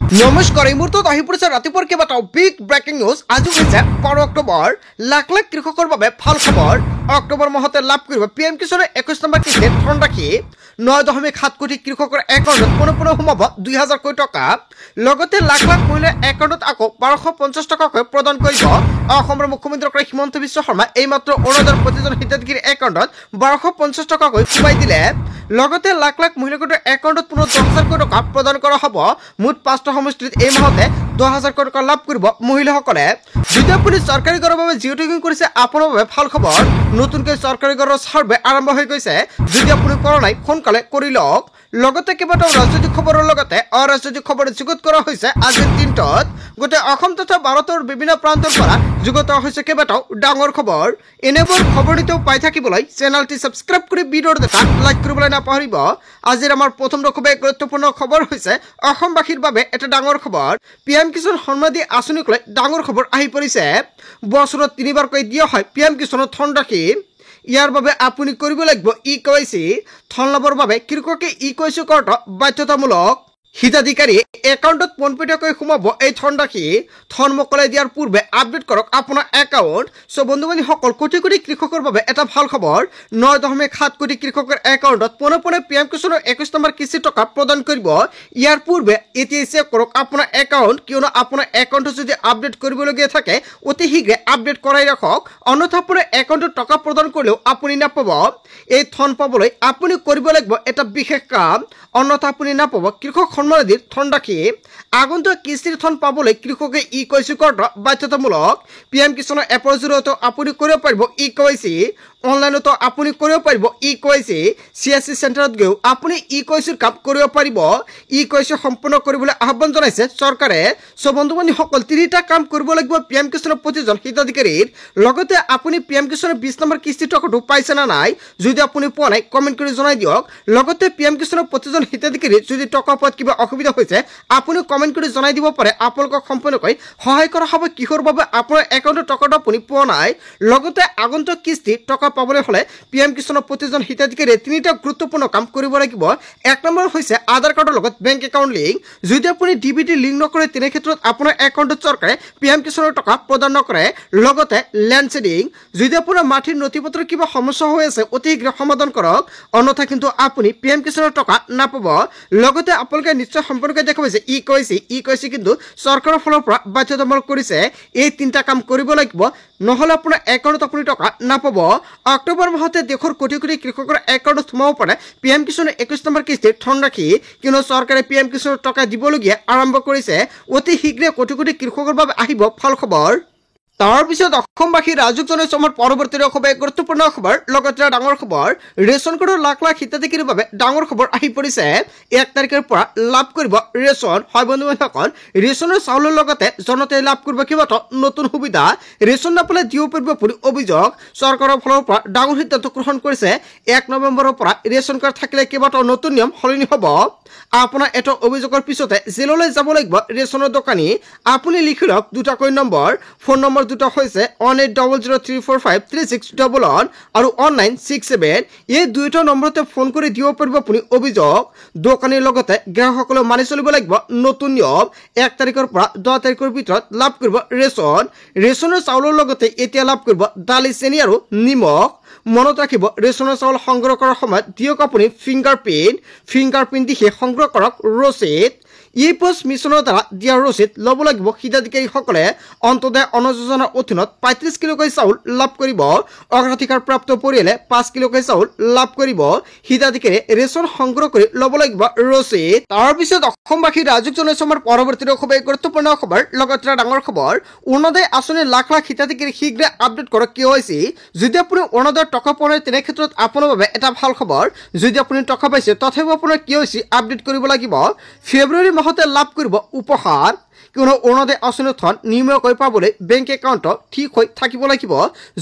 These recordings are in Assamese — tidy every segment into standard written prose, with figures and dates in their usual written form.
নমস্কাৰ এই মুহূৰ্তত আহি পৰিছে ৰাতিপুৱাৰ কেইবাটাও বিগ ব্ৰেকিং নিউজ। আজি হৈছে 12 অক্টোবৰ। লাখ লাখ কৃষকৰ বাবে ভাল খবৰ। অক্টোবৰ মাহতে লাভ কৰিব পিএম কিষাণৰ 21 নম্বৰ কিস্তিৰ ধনৰাশি 9.7 কোটি কৃষকৰ একাউণ্টত পুনৰ সোমাব 2000 কোটি টকা। লগতে লাখ লাখ মহিলাৰ একাউণ্টত আকৌ 1250 টকাকৈ প্ৰদান কৰিব। অসমৰ মুখ্যমন্ত্ৰী হিমন্ত বিশ্ব শৰ্মা এইমাত্ৰ অৰুণোদয়ৰ প্ৰতিজন হিতাধিকাৰীৰ একাউণ্টত 1250 টকাকৈ সোমাই দিলে। লগতে লাখ লাখ মহিলা গোটৰ একাউণ্টত পুনৰ 10,000 কোটি টকা প্ৰদান কৰা হ'ব। মুঠ 5টা সমষ্টিত এই মাহতে 10,000 কোটি টকা লাভ কৰিব মহিলাসকলে। যদি আপুনি চৰকাৰী ঘৰৰ বাবে জিঅ' টেকিং কৰিছে আপোনাৰ বাবে ভাল খবৰ। নতুনকৈ চৰকাৰী ঘৰৰ ছাৰ্ভে আৰম্ভ হৈ গৈছে। যদি আপুনি কৰা নাই সোনকালে কৰি লওক। লগতে কেইবাটাও ৰাজনৈতিক খবৰৰ লগতে অৰাজনৈতিক খবৰ যুগুত কৰা হৈছে আজিৰ দিনটোত। গোটেই অসম তথা ভাৰতৰ বিভিন্ন প্ৰান্তৰ পৰা যুগুত হৈছে কেইবাটাও ডাঙৰ খবৰ। এনেবোৰ খবৰ নিতেও পাই থাকিবলৈ চেনেলটি ছাবস্ক্ৰাইব কৰি ভিডিঅ'ৰ দেখা লাইক কৰিবলৈ নাপাহৰিব। আজিৰ আমাৰ প্ৰথম খুবেই গুৰুত্বপূৰ্ণ খবৰ হৈছে অসমবাসীৰ বাবে এটা ডাঙৰ খবৰ। পিএম কিষাণ সন্মানিধি আঁচনিক লৈ ডাঙৰ খবৰ আহি পৰিছে। বছৰত 3বাৰকৈ দিয়া হয় পিএম কিষাণৰ ধনৰাশি। ইয়াৰ বাবে আপুনি কৰিব লাগিব ইকেৱাইচি। ধন লাভৰ বাবে কৃষকে ইকেৱাইচি কৰাটো বাধ্যতামূলক। হিতাধিকাৰী একাউণ্টত পোনপটীয়াকৈ সোমাব এই ধনৰাশি। ধন মোকলাই দিয়াৰ পূৰ্বে আপডেট কৰক আপোনাৰ একাউণ্ট। বন্ধু বান্ধৱীসকল, কোটি কোটি কৃষকৰ বাবে এটা ভাল খবৰ। 9.7 কোটি কৃষকৰ একাউণ্টত পোনে পিএম কিষাণৰ 21 নম্বৰ কিস্তিৰ টকা প্ৰদান কৰিব। ইয়াৰ পূৰ্বে এতিয়া চেক কৰক আপোনাৰ একাউণ্ট, কিয়নো আপোনাৰ একাউণ্টত যদি আপডেট কৰিবলগীয়া থাকে অতি শীঘ্ৰে আপডেট কৰাই ৰাখক। অন্যথা আপোনাৰ একাউণ্টত টকা প্ৰদান কৰিলেও আপুনি নাপাব। এই ধন পাবলৈ আপুনি কৰিব লাগিব এটা বিশেষ কাম, অন্যথা আপুনি নাপাব কৃষক সন্মানিধিৰ ধনৰাশি। আগন্তুক কিস্তিৰ ধন পাবলৈ কৃষকে ইকেৱাইচি কৰাটো বাধ্যতামূলক। পিএম কিষাণৰ এপৰ জৰিয়তে আপুনি কৰিব পাৰিব ইকেৱাইচি। অনলাইনতো আপুনি কৰিব পাৰিব ইকেৱাইচি। CSC চেণ্টাৰত গৈও আপুনি ইকেৱাইচিৰ কাম কৰিব পাৰিব। ইকেৱাইচি সম্পূৰ্ণ কৰিবলৈ আহ্বান জনাইছে চৰকাৰে। বন্ধু বান্ধৱীসকল, 3টা কাম কৰিব লাগিব পিএম কিষাণৰ প্ৰতিজন হিতাধিকাৰীৰ। লগতে আপুনি পিএম কিষাণৰ 20 নম্বৰ কিস্তিৰ টকাটো পাইছে না নাই, যদি আপুনি পোৱা নাই কমেণ্ট কৰি জনাই দিয়ক। লগতে পিএম কিষাণৰ প্ৰতিজন হিতাধিকাৰীৰ যদি টকা পোৱাত কিবা অসুবিধা হৈছে আপুনি কমেণ্ট কৰি জনাই দিব পাৰে। আপোনালোকক সম্পূৰ্ণকৈ সহায় কৰা হ'ব। কিহৰ বাবে আপোনাৰ একাউণ্টত টকাটো আপুনি পোৱা নাই। লগতে আগন্তুক কিস্তি টকা পাবলৈ হ'লে পিএম কিষাণৰ প্ৰতিজন হিতাধিকাৰীয়ে 3টা গুৰুত্বপূৰ্ণ কাম কৰিব লাগিব। 1 নম্বৰ হৈছে আধাৰ কাৰ্ডৰ লগত বেংক একাউণ্ট লিংক। যদি আপুনি DBT লিংক নকৰে তেনে ক্ষেত্ৰত আপোনাৰ একাউণ্টত চৰকাৰে পিএম কিষাণৰ টকা প্ৰদান নকৰে। লগতে লেণ্ড ছেডিং, যদি আপোনাৰ মাটিৰ নথি পত্ৰৰ কিবা সমস্যা হৈ আছে অতি শীঘ্ৰে সমাধান কৰক, অন্যথা কিন্তু আপুনি পিএম কিষাণৰ টকা নাপাব। লগতে আপোনালোকে নিশ্চয় সম্পূৰ্ণকৈ দেখা পাইছে ইকেৱাইচি কিন্তু চৰকাৰৰ ফালৰ পৰা বাধ্যতামূলক কৰিছে। এই 3টা কাম কৰিব লাগিব, নহ'লে আপোনাৰ একাউণ্টত আপুনি টকা নাপাব। অক্টোবৰ মাহতে দেশৰ কোটি কোটি কৃষকৰ একাউণ্টত সোমাব পাৰে পিএম কিষাণৰ 21 নম্বৰ কিস্তিৰ ধনৰাশি। কিয়নো চৰকাৰে পিএম কিষাণৰ টকা দিবলগীয়া আৰম্ভ কৰিছে। অতি শীঘ্ৰে কোটি কোটি কৃষকৰ বাবে আহিব ভাল খবৰ। তাৰপিছত অসমবাসী ৰাজুক জনাইছো আমাৰ পৰৱৰ্তী খুবেই গুৰুত্বপূৰ্ণ খবৰ। লগতে ডাঙৰ খবৰ, ৰেচন কাৰ্ডৰ লাখ লাখ হিতাধিকাৰীৰ বাবে ডাঙৰ খবৰ আহি পৰিছে। 1 তাৰিখৰ পৰা লাভ কৰিব ৰেচন। হয় বন্ধু বান্ধৱীসকল, ৰেচনৰ চাউলৰ লগতে জনতাই লাভ কৰিব কেইবাটাও নতুন সুবিধা। ৰেচন নাপালে দিব পাৰিব বুলি অভিযোগ। চৰকাৰৰ ফালৰ পৰা ডাঙৰ সিদ্ধান্ত গ্ৰহণ কৰিছে। 1 নৱেম্বৰৰ পৰা ৰেচন কাৰ্ড থাকিলে কেইবাটাও নতুন নিয়ম সলনি হ'ব। আপোনাৰ এটা অভিযোগৰ পিছতে জেললৈ যাব লাগিব ৰেচনৰ দোকানী। আপুনি লিখি লওক দুটাকৈ নম্বৰ। ফোন নম্বৰ দুটা হৈছে 1800345361 আৰু 1967। এই দুইটা নম্বৰতে ফোন কৰি দিব পাৰিব আপুনি অভিযোগ। দোকানীৰ লগতে গ্ৰাহকসকলে মানি চলিব লাগিব নতুন নিয়ম। 1 তাৰিখৰ পৰা 10 তাৰিখৰ ভিতৰত লাভ কৰিব ৰেচন। ৰেচনৰ চাউলৰ লগতে এতিয়া লাভ কৰিব দালি, চেনি আৰু নিমখ। মনত ৰাখিব, ৰেচনৰ চাউল সংগ্ৰহ কৰাৰ সময়ত দিয়ক আপুনি ফিংগাৰপ্ৰিণ্ট দিহে সংগ্ৰহ কৰক ৰচিদ। ই-পোষ্ট মিছনৰ দ্বাৰা দিয়া ৰচিদ ল'ব লাগিব হিতাধিকাৰীসকলে। অন্তোদয় অন্ন যোজনাৰ অধীনত 35 কিলোকৈ চাউল লাভ কৰিব। অগ্ৰাধিকাৰ প্ৰাপ্ত পৰিয়ালে 5 কিলোকৈ চাউল লাভ কৰিব। হিতাধিকাৰীয়ে ৰেচন সংগ্ৰহ কৰি ল'ব লাগিব ৰচিদ। তাৰপিছত অসমবাসী ৰাজুক জনাইছো আমাৰ পৰৱৰ্তী খুবেই গুৰুত্বপূৰ্ণ খবৰ। লগতে ডাঙৰ খবৰ, অৰুণোদয় আঁচনিৰ লাখ লাখ হিতাধিকাৰী শীঘ্ৰে আপডেট কৰক কেৱাইচি। যদি আপুনি অৰুণোদয়ৰ টকা পোৱা নাই তেনে ক্ষেত্ৰত আপোনাৰ বাবে এটা ভাল খবৰ। যদি আপুনি টকা পাইছে তথাপিও আপোনাৰ কেৱাইচি আপডেট কৰিব লাগিব। ফেব্ৰুৱাৰী মাহতে লাভ কৰিব উপহাৰ। কিয়নো অৰুণোদয় আঁচনিৰ ধন নিয়মীয়াকৈ পাবলৈ বেংক একাউণ্ট ঠিক হৈ থাকিব লাগিব।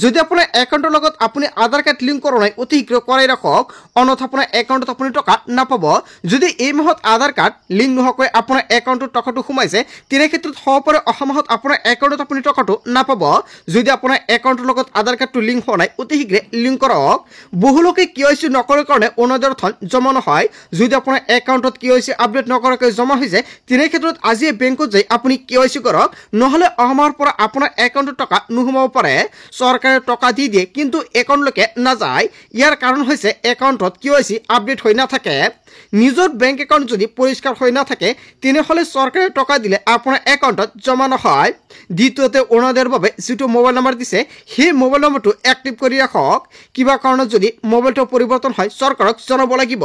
যদি আপোনাৰ একাউণ্টৰ লগত আপুনি আধাৰ কাৰ্ড লিংক কৰা নাই অতি শীঘ্ৰে কৰাই ৰাখক, অন্যথা আপোনাৰ একাউণ্টত আপুনি টকা নাপাব। যদি এই মাহত আধাৰ কাৰ্ড লিংক নোহোৱাকৈ আপোনাৰ একাউণ্টত টকাটো সোমাইছে তেনে ক্ষেত্ৰত হ'ব পাৰে অহা মাহত আপোনাৰ একাউণ্টত আপুনি টকাটো নাপাব। যদি আপোনাৰ একাউণ্টৰ লগত আধাৰ কাৰ্ডটো লিংক হোৱা নাই অতি শীঘ্ৰে লিংক কৰক। বহু লোকে KYC নকৰাৰ কাৰণে অৰুণোদয়ৰ ধন জমা নহয়। যদি আপোনাৰ একাউণ্টত KYC আপডেট নকৰাকৈ জমা হৈছে তেনে ক্ষেত্ৰত আজিয়ে বেংকত যাই আপুনি KYC কৰক, নহ'লে অহা মাহৰ পৰা আপোনাৰ একাউণ্টত টকা নোসোমাব পাৰে। চৰকাৰে টকা দি দিয়ে কিন্তু একাউণ্টলৈকে নাযায়। ইয়াৰ কাৰণ হৈছে একাউণ্টত KYC আপডেট হৈ নাথাকে। নিজৰ বেংক একাউণ্ট যদি পৰিষ্কাৰ হৈ নাথাকে তেনেহ'লে চৰকাৰে টকা দিলে আপোনাৰ একাউণ্টত জমা নহয়। দ্বিতীয়তে অৰুণোদয়ৰ বাবে যিটো মোবাইল নম্বৰ দিছে সেই মোবাইল নম্বৰটো এক্টিভ কৰি ৰাখক। কিবা কাৰণত যদি মোবাইলটো পৰিৱৰ্তন হয় চৰকাৰক জনাব লাগিব।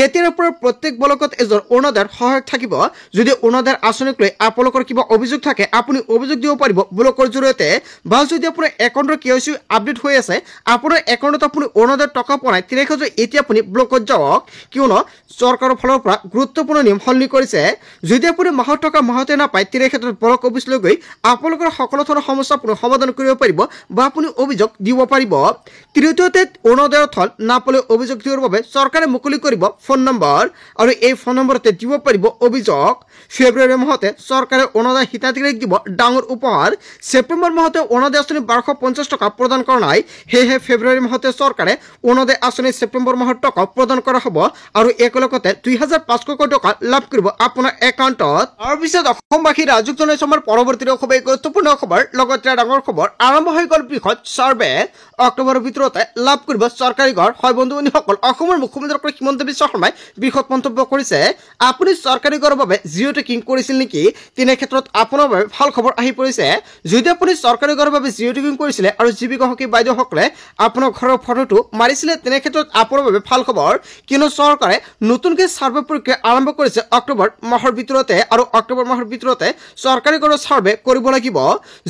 এতিয়াৰ পৰা প্ৰত্যেক ব্লকত এজন অৰুণোদয়ৰ সহায়ক থাকিব। যদি অৰুণোদয়ৰ আঁচনিক লৈ আপোনালোকৰ কিবা অভিযোগ থাকে আপুনি অভিযোগ দিব পাৰিব ব্লকৰ জৰিয়তে, বা যদি আপোনাৰ একাউণ্টৰ KYC আপডেট হৈ আছে আপোনাৰ একাউণ্টত আপুনি অৰুণোদয়ৰ টকা পোৱা নাই তেনে ক্ষেত্ৰত এতিয়া আপুনি ব্লকত যাওক, কিয়নো চৰকাৰৰ ফালৰ পৰা গুৰুত্বপূৰ্ণ নিয়ম সলনি কৰিছে। যদি আপুনি মাহৰ টকা মাহতে নাপায় তেনে ক্ষেত্ৰত ব্লক অফিচলৈ গৈ আপোনালোকৰ সকলো ধৰণৰ সমস্যা আপুনি সমাধান কৰিব পাৰিব বা আপুনি অভিযোগ দিব পাৰিব। তৃতীয়তে অৰুণোদয়ৰ ধন নাপালে অভিযোগ দিয়াৰ বাবে চৰকাৰে মুকলি কৰিব ফোন নম্বৰ, আৰু এই ফোন নম্বৰতে দিব পাৰিব অভিযোগ। ফেব্ৰুৱাৰী মাহতে চৰকাৰে অৰুণোদয় হিতাধিকাৰীক দিব ডাঙৰ উপহাৰ। ছেপ্টেম্বৰ মাহতে অৰুণোদয় আঁচনি 1250 টকা প্ৰদান কৰা নাই, সেয়েহে ফেব্ৰুৱাৰী মাহতে চৰকাৰে অৰুণোদয় আঁচনি ছেপ্টেম্বৰ মাহৰ টকা প্ৰদান কৰা হ'ব আৰু একেলগতে 2500 টকা লাভ কৰিব আপোনাৰ একাউণ্টত। তাৰপিছত অসমবাসী ৰাজুক জনাইছো আমাৰ পৰৱৰ্তী খুবেই গুৰুত্বপূৰ্ণ খবৰ, লগতে ডাঙৰ খবৰ। আৰম্ভ হৈ গ'ল বৃহৎ চাৰ্ভে, অক্টোবৰৰ ভিতৰতে লাভ কৰিব চৰকাৰী ঘৰ। হয় বন্ধু বান্ধৱীসকল, অসমৰ মুখ্যমন্ত্ৰী ডক্টৰ হিমন্ত বিশ্ব শৰ্মাই বৃহৎ মন্তব্য কৰিছে। আপুনি চৰকাৰী ঘৰৰ বাবে জিঅ' টেকিং কৰিছিল নেকি? তেনে ক্ষেত্ৰত আপোনাৰ বাবে ভাল খবৰ আহি পৰিছে। যদি আপুনি চৰকাৰী ঘৰৰ বাবে জিঅ' টেকিং কৰিছিলে আৰু জীৱিকা সখী বাইদেউসকলে আপোনাৰ ঘৰৰ ফটোটো মাৰিছিলে তেনে ক্ষেত্ৰত আপোনাৰ বাবে ভাল খবৰ, কিয়নো চৰকাৰে নতুনকৈ চাৰ্ভে প্ৰক্ৰিয়া আৰম্ভ কৰিছে অক্টোবৰ মাহৰ ভিতৰতে, আৰু অক্টোবৰ মাহৰ ভিতৰতে চৰকাৰী ঘৰৰ চাৰ্ভে কৰিব লাগিব।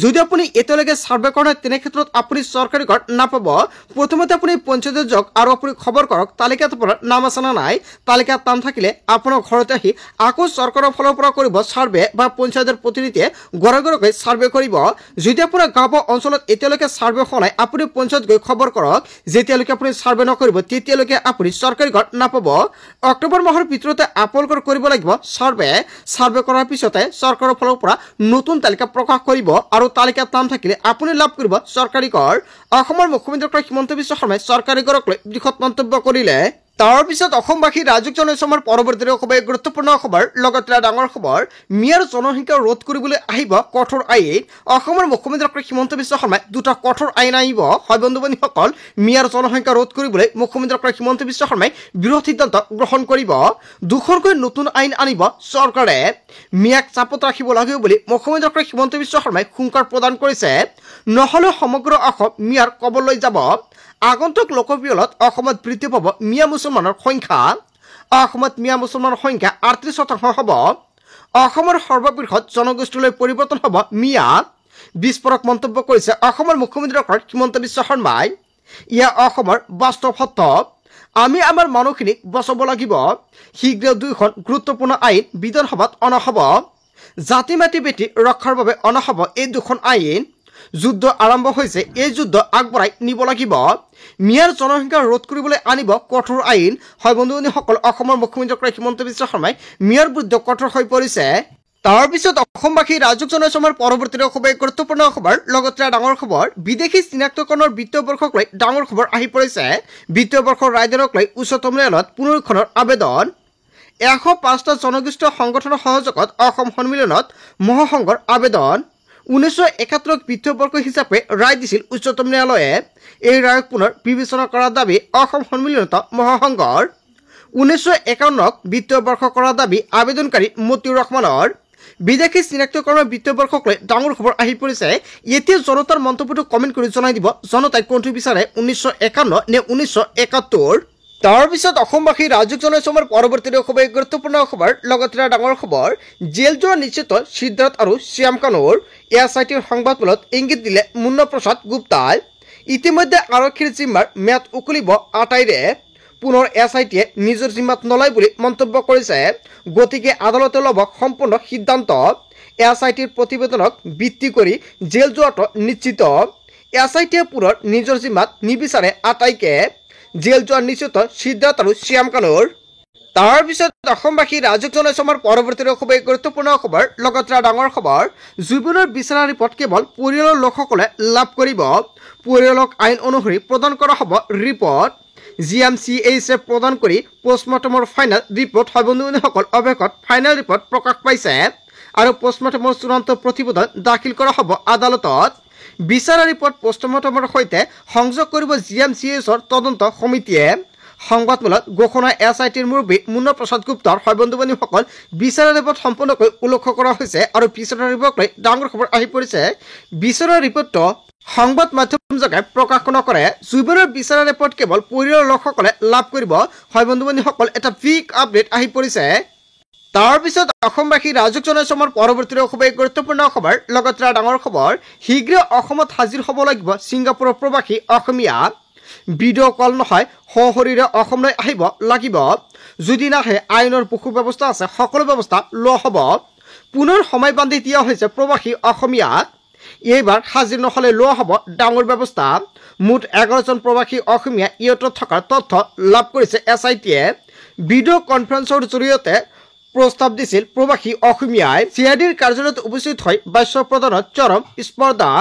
যদি আপুনি এতিয়ালৈকে চাৰ্ভে কৰা নাই তেনে ক্ষেত্ৰত আপুনি চৰকাৰী ঘৰ নাপাব। প্ৰথমতে আপুনি পঞ্চায়তত যাওক আৰু আপুনি খবৰ কৰক তালিকাত আপোনাৰ নাম আছে নে নাই। তালিকাত নাম থাকিলে আপোনাৰ ঘৰতে আহি আকৌ চৰকাৰৰ ফালৰ পৰা কৰিব চাৰ্ভে, বা পঞ্চায়তৰ প্ৰতিনিধিয়ে ঘৰে ঘৰকৈ চাৰ্ভে কৰিব। যদি আপোনাৰ গাঁও বা অঞ্চলত এতিয়ালৈকে চাৰ্ভে হোৱা নাই আপুনি পঞ্চায়ত গৈ খবৰ কৰক। যেতিয়ালৈকে আপুনি চাৰ্ভে নকৰিব তেতিয়ালৈকে আপুনি চৰকাৰী ঘৰ নাপাব। অক্টোবৰ মাহৰ ভিতৰতে আপোনালোকৰ কৰিব লাগিব চাৰ্ভে। চাৰ্ভে কৰাৰ পিছতে চৰকাৰৰ ফালৰ পৰা নতুন তালিকা প্ৰকাশ কৰিব, আৰু তালিকাত নাম থাকিলে আপুনি লাভ কৰিব চৰকাৰী ঘৰ। অসমৰ মুখ্যমন্ত্ৰী ডক্টৰ হিমন্ত বিশ্ব শৰ্মাই চৰকাৰী ঘৰক লৈ বৃহৎ মন্তব্য কৰিলে। তাৰপিছত অসমবাসী ৰাজুক জনাইছো আমাৰ পৰৱৰ্তী খুবেই গুৰুত্বপূৰ্ণ খবৰ, লগতে ডাঙৰ খবৰ। মিয়াৰ জনসংখ্যা ৰোধ কৰিবলৈ আহিব কঠোৰ আইন। অসমৰ মুখ্যমন্ত্ৰী ডক্টৰ হিমন্ত বিশ্ব শৰ্মাই দুটা কঠোৰ আইন আনিব। হয় বন্ধু বান্ধৱীসকল, মিয়াৰ জনসংখ্যা ৰোধ কৰিবলৈ মুখ্যমন্ত্ৰী ডক্টৰ হিমন্ত বিশ্ব শৰ্মাই বৃহৎ সিদ্ধান্ত গ্ৰহণ কৰিব। দুখনকৈ নতুন আইন আনিব চৰকাৰে। মিয়াক চাপত ৰাখিব লাগিব বুলি মুখ্যমন্ত্ৰী ডক্টৰ হিমন্ত বিশ্ব শৰ্মাই হুংকাৰ প্ৰদান কৰিছে, নহ'লে সমগ্ৰ অসম মিয়াৰ কবললৈ যাব। আগন্তুক লোকপিয়লত অসমত বৃদ্ধি পাব মিয়া মুছলমানৰ সংখ্যা। অসমত মিয়া মুছলমানৰ সংখ্যা 38% হ'ব। অসমৰ সৰ্ববৃহৎ জনগোষ্ঠীলৈ পৰিৱৰ্তন হ'ব মিয়া। বিস্ফোৰক মন্তব্য কৰিছে অসমৰ মুখ্যমন্ত্ৰী ডক্টৰ হিমন্ত বিশ্ব শৰ্মাই। ইয়া অসমৰ বাস্তৱ সত্য। আমি আমাৰ মানুহখিনিক বচাব লাগিব। শীঘ্ৰে দুইখন গুৰুত্বপূৰ্ণ আইন বিধানসভাত অনা হ'ব। জাতি মাটি বেটি ৰক্ষাৰ বাবে অনা হ'ব এই দুখন আইন। যুদ্ধ আৰম্ভ হৈছে, এই যুদ্ধ আগবঢ়াই নিব লাগিব। মিয়াৰ জনসংখ্যা ৰোধ কৰিবলৈ আনিব কঠোৰ আইন। হয় বন্ধু বান্ধৱীসকল, অসমৰ মুখ্যমন্ত্ৰী ডক্টৰ হিমন্ত বিশ্ব শৰ্মাই মিয়াৰ বিৰুদ্ধে কঠোৰ হৈ পৰিছে। তাৰপিছত অসমবাসী ৰাজুক জনাইছো আমাৰ পৰৱৰ্তী খুবেই গুৰুত্বপূৰ্ণ খবৰ, লগতে ডাঙৰ খবৰ। বিদেশী চিনাক্তকৰণৰ বিত্তীয় বৰ্ষক লৈ ডাঙৰ খবৰ আহি পৰিছে। বিত্তীয় বৰ্ষৰ ৰায়দানক লৈ উচ্চতম ন্যায়ালয়ত পুনৰীক্ষণৰ আবেদন। 105টা জনগোষ্ঠীয় সংগঠনৰ সহযোগত অসম সন্মিলনত মহাসংঘৰ আবেদন। 1971 বিত্তীয় বৰ্ষ হিচাপে ৰায় দিছিল উচ্চতম ন্যায়ালয়ে। এই ৰায়ক পুনৰ বিবেচনা কৰাৰ দাবী অসম সন্মিলনত মহাসংঘৰ। 1951 বিত্তীয় বৰ্ষ কৰাৰ দাবী আবেদনকাৰী মতিউৰ ৰহমানৰ। বিদেশী চিনাক্তকৰণৰ বিত্তীয় বৰ্ষক লৈ ডাঙৰ খবৰ আহি পৰিছে। এতিয়া জনতাৰ মন্তব্যটো কমেণ্ট কৰি জনাই দিব, জনতাই কোনটো বিচাৰে 1951 নে 1971। তাৰপিছত অসমবাসী ৰাজুক জনাইছো আমাৰ পৰৱৰ্তী খুবেই গুৰুত্বপূৰ্ণ খবৰ, লগতে ডাঙৰ খবৰ। জেল যোৱা নিশ্চিত সিদ্ধাৰ্থ আৰু শ্যাম কানুৰ। এছআইটিৰ সংবাদমেলত ইংগিত দিলে মুন্না প্ৰসাদ গুপ্তাই। ইতিমধ্যে আৰক্ষীৰ জিম্মাৰ ম্যাদ উকলিব 28ৰে। পুনৰ SITয়ে নিজৰ জিম্মাত নলয় বুলি মন্তব্য কৰিছে। গতিকে আদালতে ল'ব সম্পূৰ্ণ সিদ্ধান্ত। SITৰ প্ৰতিবেদনক ভিত্তি কৰি জেল যোৱাটো নিশ্চিত। SITয়ে পুনৰ নিজৰ জিম্মাত নিবিচাৰে আটাইকে। জেল যোৱা নিশ্চিত সিদ্ধাৰ্থ আৰু শ্যাম কানুৰ। তাৰ পিছত অসমবাসী ৰাজক জনাইছে আমাৰ পৰৱৰ্তী খুবেই গুৰুত্বপূৰ্ণ খবৰ। লগতে ডাঙৰ খবৰ, জুবিনৰ বিচাৰা ৰিপৰ্ট কেৱল পৰিয়ালৰ লোকসকলে লাভ কৰিব। পৰিয়ালক আইন অনুসৰি প্ৰদান কৰা হ'ব ৰিপৰ্ট। GMCHে প্ৰদান কৰি পষ্টমৰ্টমৰ ফাইনেল ৰিপৰ্ট হয় বন্ধুসকল। অৱশেষত ফাইনেল ৰিপৰ্ট প্ৰকাশ পাইছে আৰু পষ্টমৰ্টমৰ চূড়ান্ত প্ৰতিবেদন দাখিল কৰা হ'ব আদালতত। বিচাৰা ৰিপৰ্ট পষ্টমৰ্টমৰ সৈতে সংযোগ কৰিব GMCHৰ তদন্ত সমিতিয়ে। সংবাদমেলত ঘোষণা SITৰ মুৰব্বী মুন্না প্ৰসাদ গুপ্তাৰ হয় বন্ধুসকল। বিচাৰা ৰিপৰ্ট সম্পূৰ্ণকৈ উল্লেখ কৰা হৈছে আৰু বিচাৰা ৰিপৰ্ট লৈ ডাঙৰ খবৰ আহি পৰিছে। বিচাৰা ৰিপৰ্টটো সংবাদ মাধ্যমযোগে প্ৰকাশ নকৰে। জুবিনৰ বিচাৰা ৰিপৰ্ট কেৱল পৰিয়ালৰ লোকসকলে লাভ কৰিব হয় বন্ধুসকল। এটা বিগ আপডেট আহি পৰিছে। তাৰপিছত অসমবাসী ৰাজক জনাইছে আমাৰ পৰৱৰ্তী খুবেই গুৰুত্বপূৰ্ণ খবৰ। লগতে ডাঙৰ খবৰ, শীঘ্ৰে অসমত হাজিৰ হ'ব লাগিব ছিংগাপুৰৰ প্ৰবাসী অসমীয়া। ভিডিঅ' কল নহয়, সশৰীৰে অসমলৈ আহিব লাগিব। যদি নাহে আইনৰ বহু ব্যৱস্থা আছে, সকলো ব্যৱস্থা লোৱা হ'ব। পুনৰ সময় বান্ধি দিয়া হৈছে প্ৰবাসী অসমীয়াক। এইবাৰ হাজিৰ নহ'লে লোৱা হ'ব ডাঙৰ ব্যৱস্থা। মুঠ 11জন প্ৰবাসী অসমীয়া ইয়তত থকাৰ তথ্য লাভ কৰিছে SITয়ে। ভিডিঅ' কনফাৰেন্সৰ জৰিয়তে প্ৰস্তাৱ দিছিল প্ৰবাসী অসমীয়াই। CIDৰ কাৰ্যালয়ত উপস্থিত হৈ ভাষ্য প্ৰদানত চৰম স্পৰ্ধা।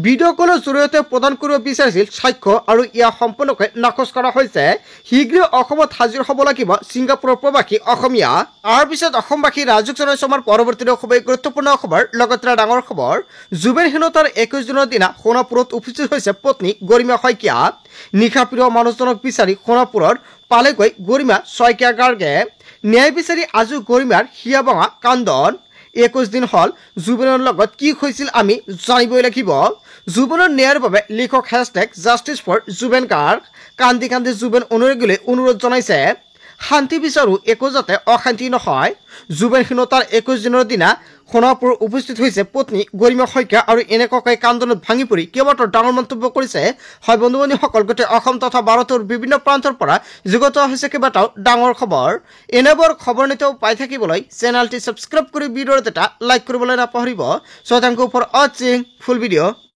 ভিডিঅ' কলৰ জৰিয়তে প্ৰদান কৰিব বিচাৰিছিল সাক্ষ্য আৰু ইয়াক সম্পূৰ্ণকৈ নাকচ কৰা হৈছে। শীঘ্ৰে অসমত হাজিৰ হ'ব লাগিব ছিংগাপুৰৰ প্ৰবাসী অসমীয়া। তাৰপিছত অসমবাসী ৰাজক জনাইছে আমাৰ পৰৱৰ্তী খুবেই গুৰুত্বপূৰ্ণ খবৰ। লগতে ডাঙৰ খবৰ, জুবিনহীনতাৰ 21 দিনৰ দিনা সোণাপুৰত উপস্থিত হৈছে পত্নী গৰিমা শইকীয়া। নিশাপ্ৰিয় মানুহজনক বিচাৰি সোণাপুৰত পালেগৈ গৰিমা শইকীয়া গাৰ্গে। ন্যায় বিচাৰি আজিও গৰিমাৰ হিয়া ভঙা কান্দন। 21 দিন হ'ল জুবিনৰ লগত কি হৈছিল আমি জানিবই লাগিব। জুবিনৰ ন্যায়ৰ বাবে লিখক #জাষ্টিছ4জুবিন গাৰ্গ। কান্দি কান্দি জুবিন অনুৰাগীলৈ অনুৰোধ জনাইছে, শান্তি বিচাৰো, একো যাতে অশান্তি নহয়। জুবিনহীনতাৰ 21 দিনৰ দিনা সোণাপুৰ উপস্থিত হৈছে পত্নী গৰিমা শইকীয়া আৰু এনেকুৱাকৈ কান্দনত ভাঙি পৰি কেইবাটাও ডাঙৰ মন্তব্য কৰিছে হয় বন্ধুসকল। গোটেই অসম তথা ভাৰতৰ বিভিন্ন প্ৰান্তৰ পৰা যুগত হৈছে কেইবাটাও ডাঙৰ খবৰ। এনেবোৰ খবৰ নিতেও পাই থাকিবলৈ চেনেলটি ছাবস্ক্ৰাইব কৰি ভিডিঅ'ত এটা লাইক কৰিবলৈ নাপাহৰিব। So thank you for watching full video.